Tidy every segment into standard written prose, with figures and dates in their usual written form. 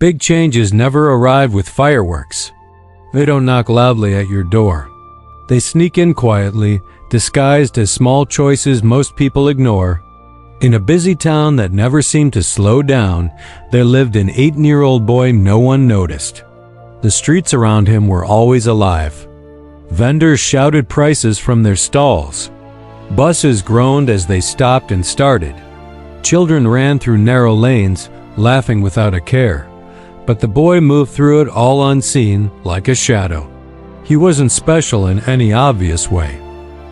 Big changes never arrive with fireworks. They don't knock loudly at your door. They sneak in quietly, disguised as small choices most people ignore. In a busy town that never seemed to slow down, there lived an 8-year-old boy no one noticed. The streets around him were always alive. Vendors shouted prices from their stalls. Buses groaned as they stopped and started. Children ran through narrow lanes, laughing without a care. But the boy moved through it all unseen, like a shadow. He wasn't special in any obvious way.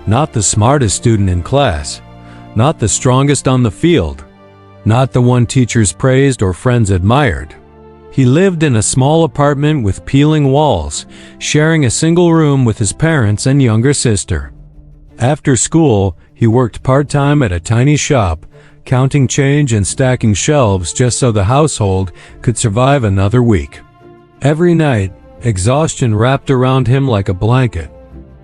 Not the smartest student in class. Not the strongest on the field. Not the one teachers praised or friends admired. He lived in a small apartment with peeling walls, sharing a single room with his parents and younger sister. After school, he worked part-time at a tiny shop, counting change and stacking shelves just so the household could survive another week. Every night, exhaustion wrapped around him like a blanket.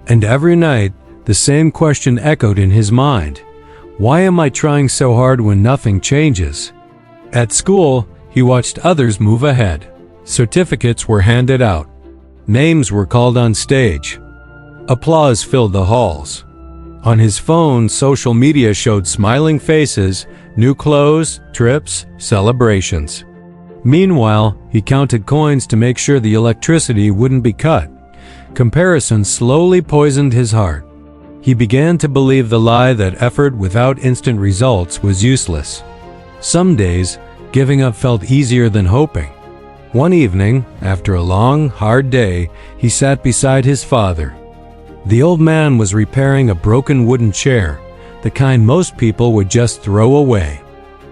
And every night, the same question echoed in his mind. Why am I trying so hard when nothing changes? At school, he watched others move ahead. Certificates were handed out. Names were called on stage. Applause filled the halls. On his phone, social media showed smiling faces, new clothes, trips, celebrations. Meanwhile, he counted coins to make sure the electricity wouldn't be cut. Comparison slowly poisoned his heart. He began to believe the lie that effort without instant results was useless. Some days, giving up felt easier than hoping. One evening, after a long, hard day, he sat beside his father. The old man was repairing a broken wooden chair, the kind most people would just throw away.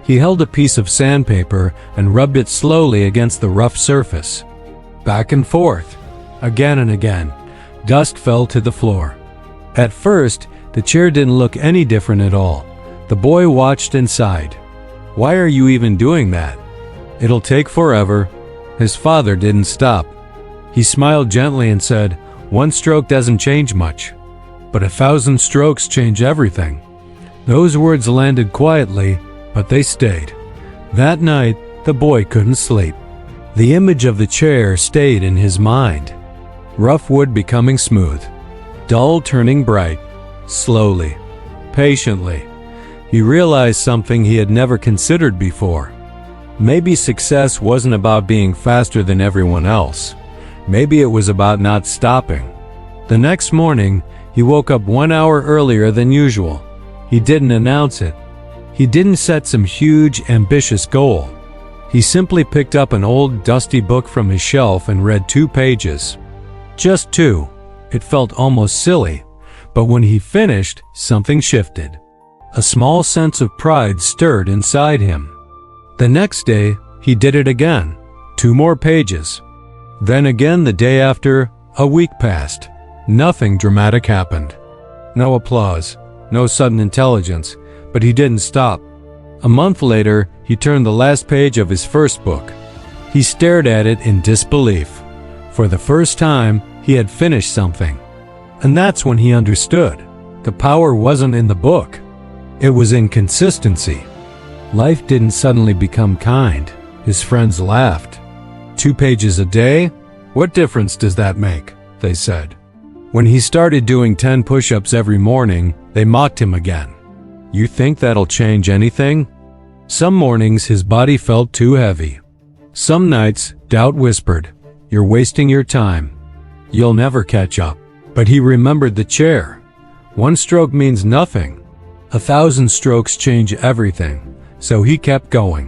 He held a piece of sandpaper and rubbed it slowly against the rough surface. Back and forth, again and again, dust fell to the floor. At first, the chair didn't look any different at all. The boy watched and sighed. "Why are you even doing that? It'll take forever." His father didn't stop. He smiled gently and said, "One stroke doesn't change much, but 1,000 strokes change everything." Those words landed quietly, but they stayed. That night, the boy couldn't sleep. The image of the chair stayed in his mind. Rough wood becoming smooth, dull turning bright, slowly, patiently. He realized something he had never considered before. Maybe success wasn't about being faster than everyone else. Maybe it was about not stopping. The next morning, he woke up 1 hour earlier than usual. He didn't announce it. He didn't set some huge, ambitious goal. He simply picked up an old, dusty book from his shelf and read 2 pages. Just 2. It felt almost silly, but when he finished, something shifted. A small sense of pride stirred inside him. The next day, he did it again. 2 more pages. Then again the day after. A week passed. Nothing dramatic happened. No applause, no sudden intelligence, but he didn't stop. A month later, he turned the last page of his first book. He stared at it in disbelief. For the first time, he had finished something. And that's when he understood. The power wasn't in the book. It was in consistency. Life didn't suddenly become kind. His friends laughed. 2 pages a day? What difference does that make? They said. When he started doing 10 push-ups every morning, they mocked him again. You think that'll change anything? Some mornings his body felt too heavy. Some nights, doubt whispered, "You're wasting your time. You'll never catch up." But he remembered the chair. 1 stroke means nothing. 1,000 strokes change everything. So he kept going.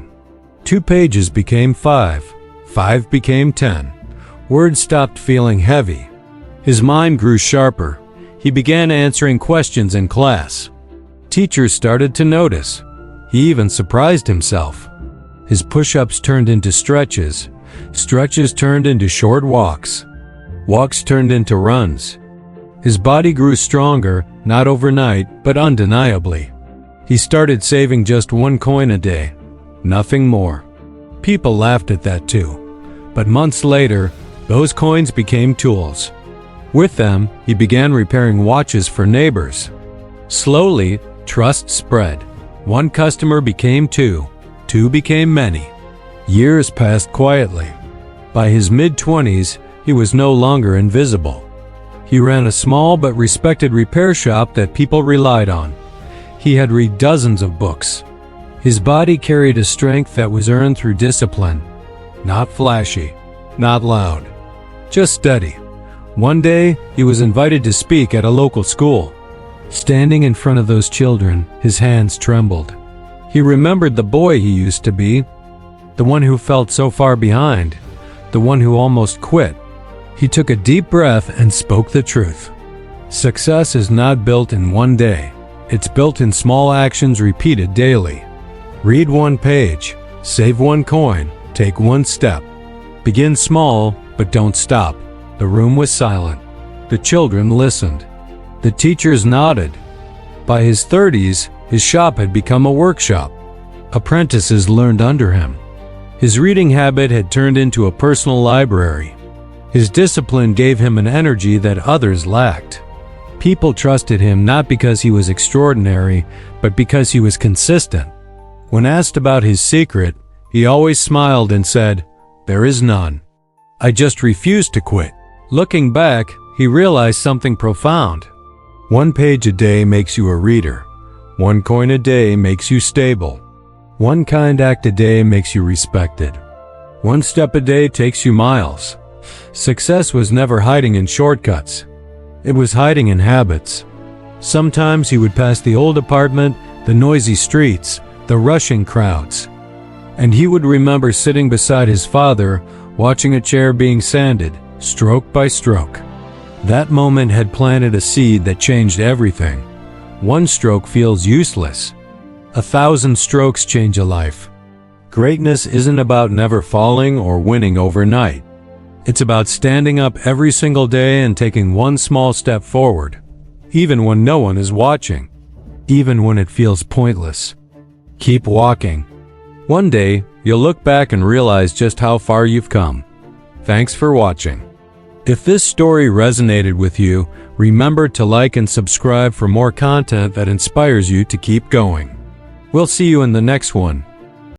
2 pages became 5. 5 became 10. Words stopped feeling heavy. His mind grew sharper. He began answering questions in class. Teachers started to notice. He even surprised himself. His push-ups turned into stretches. Stretches turned into short walks. Walks turned into runs. His body grew stronger, not overnight, but undeniably. He started saving just 1 coin a day. Nothing more. People laughed at that too. But months later, those coins became tools. With them, he began repairing watches for neighbors. Slowly, trust spread. 1 customer became 2. 2 became many. Years passed quietly. By his mid-20s, he was no longer invisible. He ran a small but respected repair shop that people relied on. He had read dozens of books. His body carried a strength that was earned through discipline. Not flashy, not loud, just steady. One day, he was invited to speak at a local school. Standing in front of those children, his hands trembled. He remembered the boy he used to be, the one who felt so far behind, the one who almost quit. He took a deep breath and spoke the truth. Success is not built in one day. It's built in small actions repeated daily. Read one page, save one coin, take one step. Begin small, but don't stop. The room was silent. The children listened. The teachers nodded. By his 30s, his shop had become a workshop. Apprentices learned under him. His reading habit had turned into a personal library. His discipline gave him an energy that others lacked. People trusted him not because he was extraordinary, but because he was consistent. When asked about his secret, he always smiled and said, "There is none. I just refuse to quit." Looking back, he realized something profound. One page a day makes you a reader. One coin a day makes you stable. One kind act a day makes you respected. One step a day takes you miles. Success was never hiding in shortcuts. It was hiding in habits. Sometimes he would pass the old apartment, the noisy streets, the rushing crowds. And he would remember sitting beside his father, watching a chair being sanded, stroke by stroke. That moment had planted a seed that changed everything. One stroke feels useless. 1,000 strokes change a life. Greatness isn't about never falling or winning overnight. It's about standing up every single day and taking one small step forward, even when no one is watching, even when it feels pointless. Keep walking. One day, you'll look back and realize just how far you've come. Thanks for watching. If this story resonated with you, remember to like and subscribe for more content that inspires you to keep going. We'll see you in the next one.